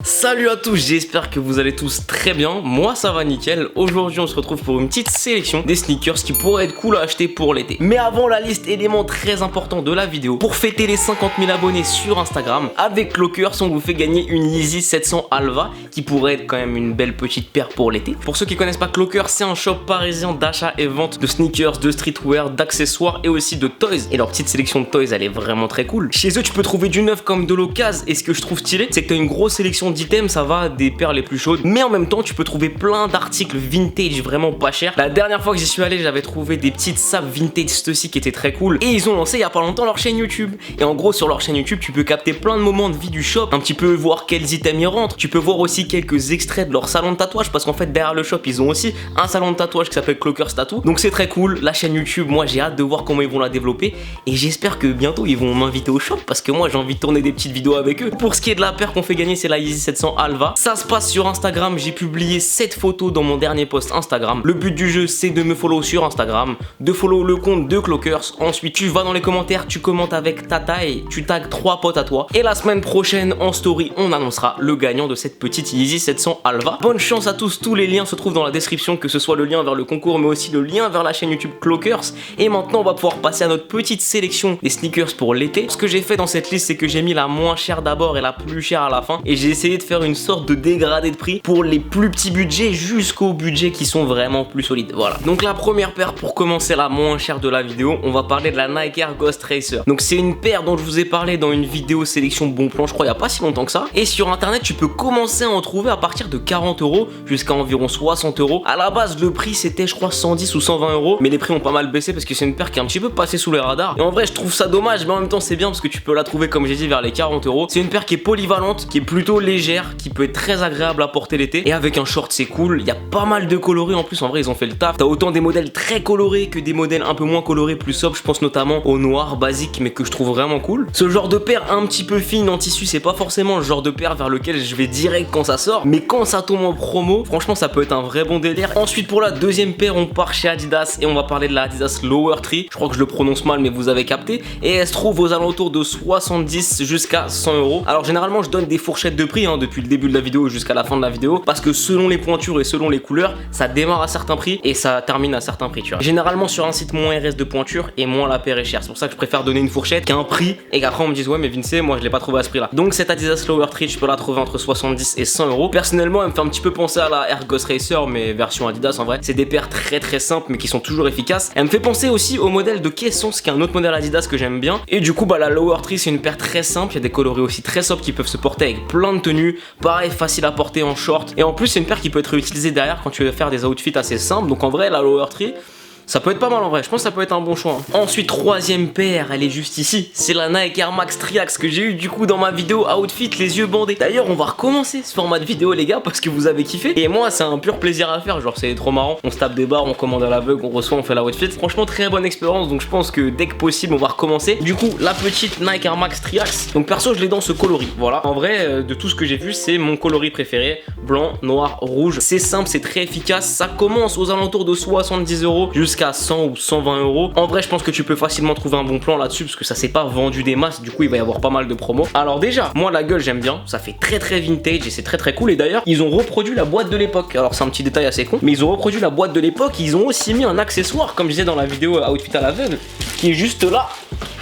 Salut à tous, j'espère que vous allez tous très bien, moi ça va nickel. Aujourd'hui on se retrouve pour une petite sélection des sneakers qui pourraient être cool à acheter pour l'été. Mais avant la liste, élément très important de la vidéo, pour fêter les 50 000 abonnés sur Instagram, avec Clockers on vous fait gagner une Yeezy 700 Alva qui pourrait être quand même une belle petite paire pour l'été. Pour ceux qui connaissent pas Clockers, c'est un shop parisien d'achat et vente de sneakers, de streetwear, d'accessoires et aussi de toys. Et leur petite sélection de toys elle est vraiment très cool. Chez eux tu peux trouver du neuf comme de l'occasion, et ce que je trouve stylé c'est que tu as une grosse sélection d'items, ça va des paires les plus chaudes, mais en même temps tu peux trouver plein d'articles vintage vraiment pas chers. La dernière fois que j'y suis allé, j'avais trouvé des petites sapes vintage Stussy qui étaient très cool, et ils ont lancé il y a pas longtemps leur chaîne YouTube. Et en gros sur leur chaîne YouTube tu peux capter plein de moments de vie du shop, un petit peu voir quels items y rentrent, tu peux voir aussi quelques extraits de leur salon de tatouage, parce qu'en fait derrière le shop ils ont aussi un salon de tatouage qui s'appelle Clockers Tattoo, donc c'est très cool. La chaîne YouTube, moi j'ai hâte de voir comment ils vont la développer, et j'espère que bientôt ils vont m'inviter au shop, parce que moi j'ai envie de tourner des petites vidéos avec eux. Pour ce qui est de la paire qu'on fait gagner, c'est la Yeezy 700 Alva. Ça se passe sur Instagram, j'ai publié 7 photos dans mon dernier post Instagram. Le but du jeu c'est de me follow sur Instagram, de follow le compte de Clockers. Ensuite tu vas dans les commentaires, tu commentes avec ta taille, tu tags 3 potes à toi, et la semaine prochaine en story on annoncera le gagnant de cette petite Yeezy 700 Alva. Bonne chance à tous, tous les liens se trouvent dans la description, que ce soit le lien vers le concours mais aussi le lien vers la chaîne YouTube Clockers. Et maintenant on va pouvoir passer à notre petite sélection des sneakers pour l'été. Ce que j'ai fait dans cette liste c'est que j'ai mis la moins chère d'abord et la plus chère à la fin, et j'ai essayé de faire une sorte de dégradé de prix pour les plus petits budgets jusqu'aux budgets qui sont vraiment plus solides. Voilà. Donc la première paire, pour commencer, la moins chère de la vidéo, on va parler de la Nike Air Ghost Racer. Donc c'est une paire dont je vous ai parlé dans une vidéo sélection bon plan, je crois il y a pas si longtemps que ça. Et sur internet tu peux commencer à en trouver à partir de 40 € jusqu'à environ 60 €. À la base le prix c'était je crois 110 ou 120 €, mais les prix ont pas mal baissé parce que c'est une paire qui est un petit peu passée sous les radars. Et en vrai je trouve ça dommage, mais en même temps c'est bien parce que tu peux la trouver comme j'ai dit vers les 40 €. C'est une paire qui est polyvalente, qui est plutôt légère, qui peut être très agréable à porter l'été, et avec un short c'est cool. Il y a pas mal de coloris en plus, en vrai ils ont fait le taf. T'as autant des modèles très colorés que des modèles un peu moins colorés, plus sobres. Je pense notamment au noir basique mais que je trouve vraiment cool. Ce genre de paire un petit peu fine en tissu, c'est pas forcément le genre de paire vers lequel je vais direct quand ça sort, mais quand ça tombe en promo franchement ça peut être un vrai bon délire. Ensuite pour la deuxième paire on part chez Adidas et on va parler de la Adidas Lower Tree. Je crois que je le prononce mal mais vous avez capté, et elle se trouve aux alentours de 70 jusqu'à 100 €. Alors généralement je donne des fourchettes de prix depuis le début de la vidéo jusqu'à la fin de la vidéo, parce que selon les pointures et selon les couleurs ça démarre à certains prix et ça termine à certains prix, tu vois. Généralement sur un site moins il reste de pointures et moins la paire est chère, c'est pour ça que je préfère donner une fourchette qu'un prix et qu'après on me dise ouais mais Vince moi je l'ai pas trouvé à ce prix là. Donc cette Adidas Lower Tree je peux la trouver entre 70 et 100 €. Personnellement elle me fait un petit peu penser à la Air Ghost Racer mais version Adidas. En vrai c'est des paires très simples mais qui sont toujours efficaces. Elle me fait penser aussi au modèle de Caissons, qui est un autre modèle Adidas que j'aime bien, et du coup bah la Lower Tree c'est une paire très simple, il y a des coloris aussi très sobres qui peuvent se porter avec plein de tenues, pareil facile à porter en short, et en plus c'est une paire qui peut être réutilisée derrière quand tu veux faire des outfits assez simples. Donc en vrai la Lower Tree ça peut être pas mal en vrai, je pense que ça peut être un bon choix. Ensuite troisième paire, elle est juste ici, c'est la Nike Air Max Triax que j'ai eu du coup dans ma vidéo outfit les yeux bandés. D'ailleurs on va recommencer ce format de vidéo les gars parce que vous avez kiffé, et moi c'est un pur plaisir à faire, genre c'est trop marrant. On se tape des barres, on commande à l'aveugle, on reçoit, on fait la outfit. Franchement très bonne expérience, donc je pense que dès que possible on va recommencer. Du coup la petite Nike Air Max Triax, donc perso je l'ai dans ce coloris, voilà. En vrai de tout ce que j'ai vu c'est mon coloris préféré, blanc, noir, rouge. C'est simple, c'est très efficace, ça commence aux alentours de 70 € jusqu'à 100 ou 120 €. En vrai je pense que tu peux facilement trouver un bon plan là-dessus parce que ça s'est pas vendu des masses, du coup il va y avoir pas mal de promos. Alors déjà moi la gueule j'aime bien, ça fait très vintage et c'est très cool, et d'ailleurs ils ont reproduit la boîte de l'époque. Alors c'est un petit détail assez con mais ils ont reproduit la boîte de l'époque, ils ont aussi mis un accessoire comme je disais dans la vidéo outfit à l'aveugle qui est juste là.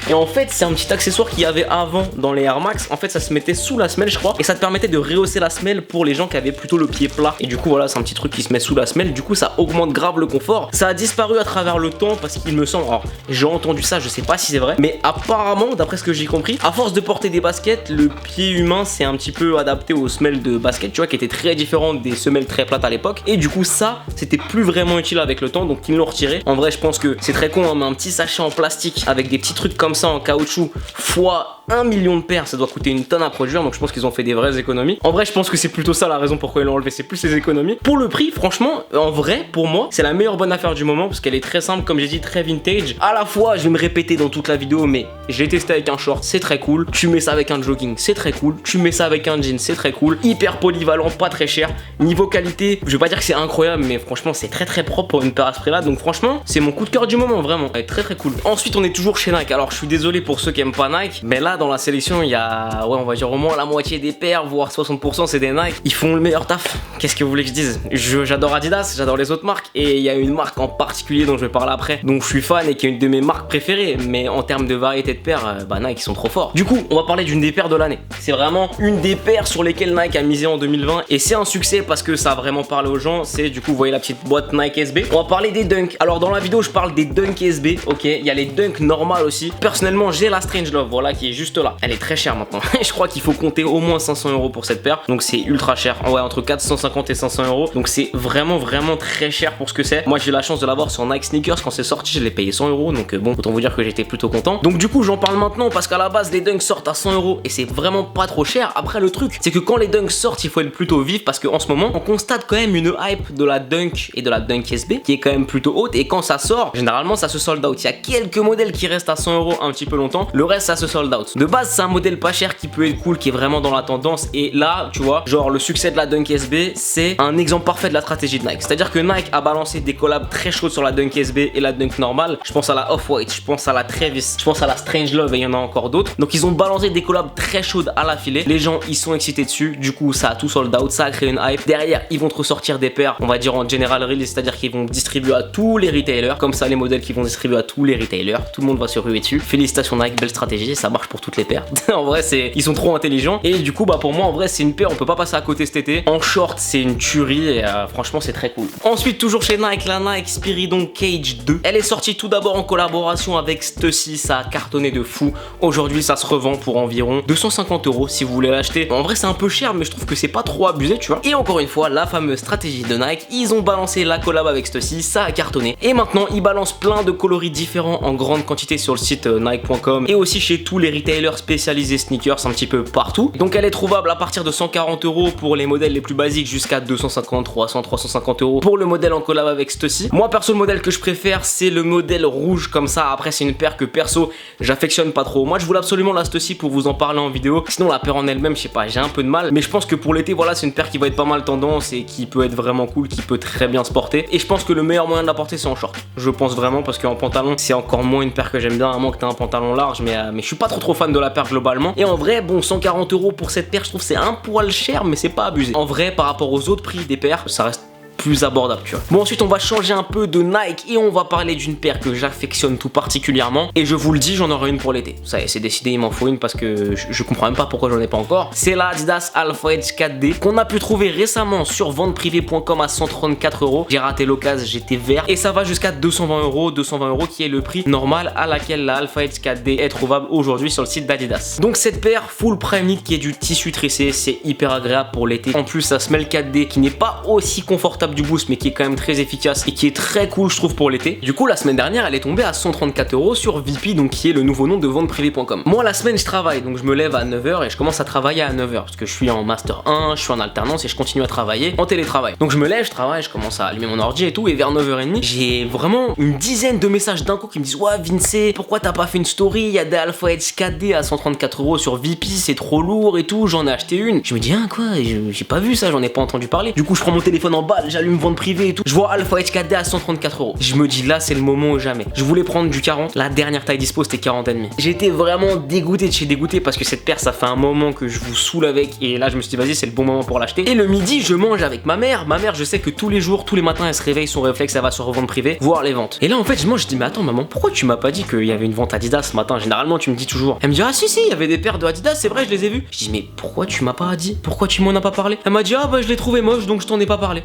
Et en fait c'est un petit accessoire qu'il y avait avant dans les Air Max, en fait ça se mettait sous la semelle je crois, et ça te permettait de rehausser la semelle pour les gens qui avaient plutôt le pied plat, et du coup voilà c'est un petit truc qui se met sous la semelle, du coup ça augmente grave le confort. Ça a disparu à travers le temps parce qu'il me semble, alors j'ai entendu ça, je sais pas si c'est vrai, mais apparemment d'après ce que j'ai compris, à force de porter des baskets, le pied humain s'est un petit peu adapté aux semelles de basket, tu vois, qui étaient très différentes des semelles très plates à l'époque, et du coup ça c'était plus vraiment utile avec le temps, donc ils l'ont retiré. En vrai je pense que c'est très con hein, mais un petit sachet en plastique avec des petits trucs comme ça en caoutchouc fois 1 million de paires, ça doit coûter une tonne à produire, donc je pense qu'ils ont fait des vraies économies. En vrai je pense que c'est plutôt ça la raison pourquoi ils l'ont enlevé, c'est plus les économies. Pour le prix franchement en vrai pour moi c'est la meilleure bonne affaire du moment parce qu'elle est très simple, comme j'ai dit très vintage. À la fois je vais me répéter dans toute la vidéo mais j'ai testé avec un short, c'est très cool, tu mets ça avec un jogging, c'est très cool, tu mets ça avec un jean, c'est très cool, hyper polyvalent, pas très cher. Niveau qualité je vais pas dire que c'est incroyable mais franchement c'est très propre pour une paire à ce prix là, donc franchement c'est mon coup de cœur du moment, vraiment elle est très cool. Ensuite on est toujours chez Nike. Alors je suis désolé pour ceux qui aiment pas Nike mais là là dans la sélection il y a, ouais, on va dire au moins la moitié des paires, voire 60% c'est des Nike. Ils font le meilleur taf. Qu'est-ce que vous voulez que je dise? J'adore Adidas, j'adore les autres marques, et il y a une marque en particulier dont je vais parler après, dont je suis fan et qui est une de mes marques préférées, mais en termes de variété de paires, bah Nike ils sont trop forts. Du coup on va parler d'une des paires de l'année. C'est vraiment une des paires sur lesquelles Nike a misé en 2020 et c'est un succès parce que ça a vraiment parlé aux gens. C'est du coup, vous voyez la petite boîte Nike SB. On va parler des Dunk. Alors dans la vidéo je parle des Dunk SB, ok. Il y a les Dunk normales aussi. Personnellement j'ai la Strange Love, voilà, qui est juste là. Elle est très chère maintenant. Je crois qu'il faut compter au moins 500 € pour cette paire, donc c'est ultra cher. Ouais, entre 450 et 500 €, donc c'est vraiment très cher pour ce que c'est. Moi j'ai eu la chance de l'avoir sur Nike Sneakers quand c'est sorti, je l'ai payé 100 €, donc bon, autant vous dire que j'étais plutôt content. Donc du coup j'en parle maintenant parce qu'à la base les Dunks sortent à 100 € et c'est vraiment pas trop cher. Après le truc c'est que quand les Dunks sortent il faut être plutôt vif parce qu'en ce moment on constate quand même une hype de la Dunk et de la Dunk SB qui est quand même plutôt haute, et quand ça sort généralement ça se sold out. Il y a quelques modèles qui restent à 100 € un petit peu longtemps, le reste ça se sold out. De base c'est un modèle pas cher qui peut être cool, qui est vraiment dans la tendance, et là tu vois genre le succès de la Dunk SB c'est un exemple parfait de la stratégie de Nike. C'est à dire que Nike a balancé des collabs très chaudes sur la Dunk SB et la Dunk normale. Je pense à la Off-White, je pense à la Travis, je pense à la Strange Love, et il y en a encore d'autres. Donc ils ont balancé des collabs très chaudes à l'affilée, les gens ils sont excités dessus, du coup ça a tout sold out, ça a créé une hype. Derrière ils vont te ressortir des paires, on va dire en general release, c'est à dire qu'ils vont distribuer à tous les retailers, comme ça les modèles qui vont distribuer à tous les retailers, tout le monde va se ruer dessus. Félicitations Nike, belle stratégie, ça marche pour toutes les paires. En vrai ils sont trop intelligents, et du coup bah pour moi en vrai c'est une paire, on peut pas passer à côté cet été. En short c'est une tuerie, et franchement c'est très cool. Ensuite toujours chez Nike, la Nike Spiridon Cage 2. Elle est sortie tout d'abord en collaboration avec Stussy, ça a cartonné de fou. Aujourd'hui ça se revend pour environ 250 € si vous voulez l'acheter. En vrai c'est un peu cher, mais je trouve que c'est pas trop abusé, tu vois. Et encore une fois la fameuse stratégie de Nike, ils ont balancé la collab avec Stussy, ça a cartonné, et maintenant ils balancent plein de coloris différents en grande quantité sur le site nike.com et aussi chez tous les retailers spécialisés sneakers un petit peu partout. Donc elle est trouvable à partir de 140 € pour les modèles les plus basiques jusqu'à 250, 300, 350 € pour le modèle en collab avec Stussy. Moi perso le modèle que je préfère c'est le modèle rouge comme ça. Après c'est une paire que perso j'affectionne pas trop. Moi je voulais absolument la Stussy pour vous en parler en vidéo, sinon la paire en elle-même je sais pas, j'ai un peu de mal, mais je pense que pour l'été voilà c'est une paire qui va être pas mal tendance et qui peut être vraiment cool, qui peut très bien se porter, et je pense que le meilleur moyen de la porter c'est en short. Je pense vraiment, parce qu'en pantalon c'est encore moins une paire que j'aime bien, à moins que t'aies un pantalon large, mais je suis pas trop fan de la paire globalement. Et en vrai bon 140 € pour cette paire je trouve c'est un poil cher, mais c'est pas abusé. En vrai par rapport aux autres prix des paires ça reste plus abordable, tu vois. Bon ensuite on va changer un peu de Nike et on va parler d'une paire que j'affectionne tout particulièrement, et je vous le dis j'en aurai une pour l'été. Ça y est c'est décidé, il m'en faut une parce que je comprends même pas pourquoi j'en ai pas encore. C'est la Adidas Alpha Edge 4D qu'on a pu trouver récemment sur venteprivée.com à 134 €. J'ai raté l'occasion, j'étais vert, et ça va jusqu'à 220 €, 220 € qui est le prix normal à laquelle la Alpha Edge 4D est trouvable aujourd'hui sur le site d'Adidas. Donc cette paire full prime knit qui est du tissu tressé, c'est hyper agréable pour l'été. En plus ça semelle 4D qui n'est pas aussi confortable du boost, mais qui est quand même très efficace et qui est très cool je trouve pour l'été. Du coup la semaine dernière elle est tombée à 134 € sur VP, donc qui est le nouveau nom de venteprivée.com. Moi la semaine je travaille, donc je me lève à 9 h et je commence à travailler à 9 h parce que je suis en master 1, je suis en alternance et je continue à travailler en télétravail. Donc je me lève, je travaille, je commence à allumer mon ordi et tout, et vers 9 h 30 j'ai vraiment une dizaine de messages d'un coup qui me disent ouais Vince pourquoi t'as pas fait une story, il y a des Alpha Edge 4D à 134 € sur VP, c'est trop lourd et tout, j'en ai acheté une. Je me dis hein quoi, j'ai pas vu ça, j'en ai pas entendu parler. Du coup je prends mon téléphone en balle, j'allume vente privée et tout, je vois Alpha Edge 4D à 134 €. Je me dis là c'est le moment ou jamais. Je voulais prendre du 40, la dernière taille dispo c'était 40,5. J'étais vraiment dégoûté de chez dégoûté parce que cette paire ça fait un moment que je vous saoule avec, et là je me suis dit vas-y c'est le bon moment pour l'acheter. Et le midi je mange avec ma mère je sais que tous les jours, tous les matins elle se réveille, son réflexe elle va sur vente privée voir les ventes. Et là en fait je mange, je dis mais attends maman pourquoi tu m'as pas dit qu'il y avait une vente Adidas ce matin, généralement tu me dis toujours. Elle me dit ah si il y avait des paires de Adidas, c'est vrai je les ai vues. Je dis mais pourquoi tu m'as pas dit, pourquoi tu m'en as pas parlé. Elle m'a dit ah bah je l'ai trouvé moche donc je t'en ai pas parlé.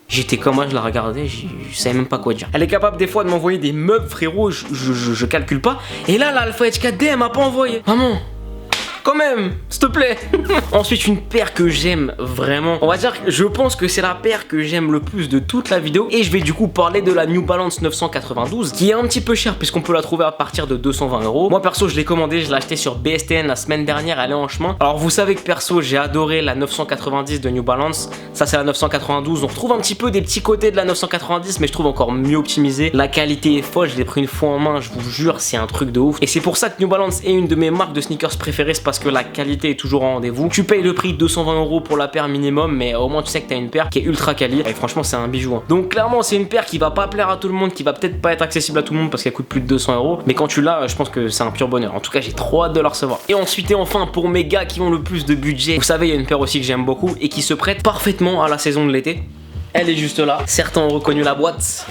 J'étais comme moi, je la regardais, je savais même pas quoi dire. Elle est capable des fois de m'envoyer des meubles frérot, je calcule pas. Et là l'Alpha Edge 4D elle m'a pas envoyé. Maman quand même, s'il te plaît. Ensuite une paire que j'aime vraiment, on va dire que je pense que c'est la paire que j'aime le plus de toute la vidéo, et je vais du coup parler de la New Balance 992 qui est un petit peu chère puisqu'on peut la trouver à partir de 220 €. Moi perso je l'ai commandé, je l'ai acheté sur BSTN la semaine dernière, elle est en chemin. Alors vous savez que perso j'ai adoré la 990 de New Balance, ça c'est la 992, on retrouve un petit peu des petits côtés de la 990 mais je trouve encore mieux optimisé, la qualité est folle, je l'ai pris une fois en main, je vous jure c'est un truc de ouf, et c'est pour ça que New Balance est une de mes marques de sneakers préférées, parce parce que la qualité est toujours en rendez-vous. Tu payes le prix de 220 € pour la paire minimum, mais au moins tu sais que tu as une paire qui est ultra quali. Et franchement, c'est un bijou. Hein. Donc clairement, c'est une paire qui va pas plaire à tout le monde, qui va peut-être pas être accessible à tout le monde parce qu'elle coûte plus de 200 €. Mais quand tu l'as, je pense que c'est un pur bonheur. En tout cas, j'ai trop hâte de la recevoir. Et ensuite et enfin, pour mes gars qui ont le plus de budget, vous savez, il y a une paire aussi que j'aime beaucoup et qui se prête parfaitement à la saison de l'été. Elle est juste là. Certains ont reconnu la boîte.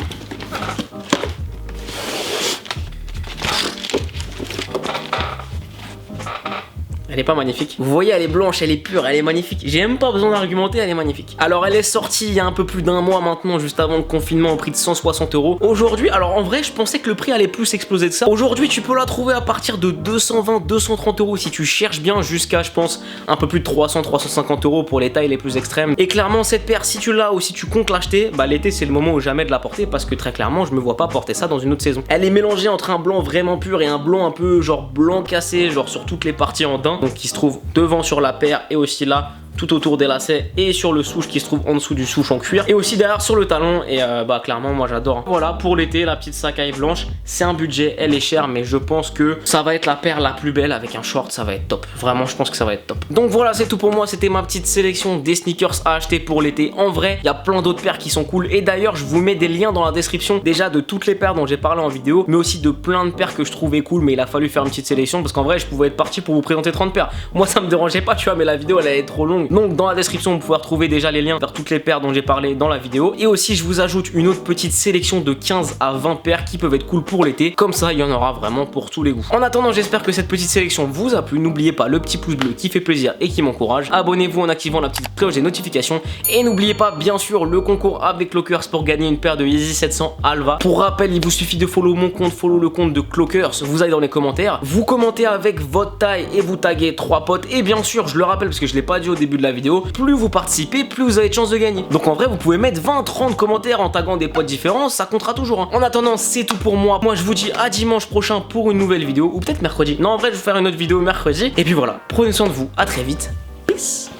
Elle est pas magnifique. Vous voyez, elle est blanche, elle est pure, elle est magnifique. J'ai même pas besoin d'argumenter, elle est magnifique. Alors elle est sortie il y a un peu plus d'un mois maintenant, juste avant le confinement, au prix de 160 €. Aujourd'hui, alors en vrai, je pensais que le prix allait plus exploser de ça. Aujourd'hui, tu peux la trouver à partir de 220, 230 € si tu cherches bien, jusqu'à, je pense, un peu plus de 300, 350 € pour les tailles les plus extrêmes. Et clairement, cette paire, si tu l'as ou si tu comptes l'acheter, bah l'été c'est le moment ou jamais de la porter parce que très clairement, je me vois pas porter ça dans une autre saison. Elle est mélangée entre un blanc vraiment pur et un blanc un peu genre blanc cassé, genre sur toutes les parties en daim. Donc qui se trouve devant sur la paire et aussi là tout autour des lacets et sur le souche qui se trouve en dessous du souche en cuir et aussi derrière sur le talon et bah clairement moi j'adore. Voilà pour l'été la petite Sacai blanche, c'est un budget, elle est chère mais je pense que ça va être la paire la plus belle avec un short, ça va être top. Vraiment je pense que ça va être top. Donc voilà c'est tout pour moi, c'était ma petite sélection des sneakers à acheter pour l'été. En vrai il y a plein d'autres paires qui sont cool et d'ailleurs je vous mets des liens dans la description déjà de toutes les paires dont j'ai parlé en vidéo mais aussi de plein de paires que je trouvais cool mais il a fallu faire une petite sélection parce qu'en vrai je pouvais être parti pour vous présenter 30 paires. Moi ça me dérangeait pas tu vois mais la vidéo elle allait être trop longue. Donc dans la description vous pouvez retrouver déjà les liens vers toutes les paires dont j'ai parlé dans la vidéo et aussi je vous ajoute une autre petite sélection de 15 à 20 paires qui peuvent être cool pour l'été, comme ça il y en aura vraiment pour tous les goûts. En attendant j'espère que cette petite sélection vous a plu, n'oubliez pas le petit pouce bleu qui fait plaisir et qui m'encourage, abonnez-vous en activant la petite cloche des notifications et n'oubliez pas bien sûr le concours avec Clockers pour gagner une paire de Yeezy 700 Alva. Pour rappel il vous suffit de follow mon compte, follow le compte de Clockers, vous allez dans les commentaires, vous commentez avec votre taille et vous taguez 3 potes et bien sûr je le rappelle parce que je l'ai pas dit au début de la vidéo, plus vous participez, plus vous avez de chances de gagner. Donc en vrai, vous pouvez mettre 20, 30 commentaires en taguant des potes différents, ça comptera toujours. Hein. En attendant, c'est tout pour moi. Moi, je vous dis à dimanche prochain pour une nouvelle vidéo, ou peut-être mercredi. Non, en vrai, je vais faire une autre vidéo mercredi. Et puis voilà, prenez soin de vous, à très vite. Peace.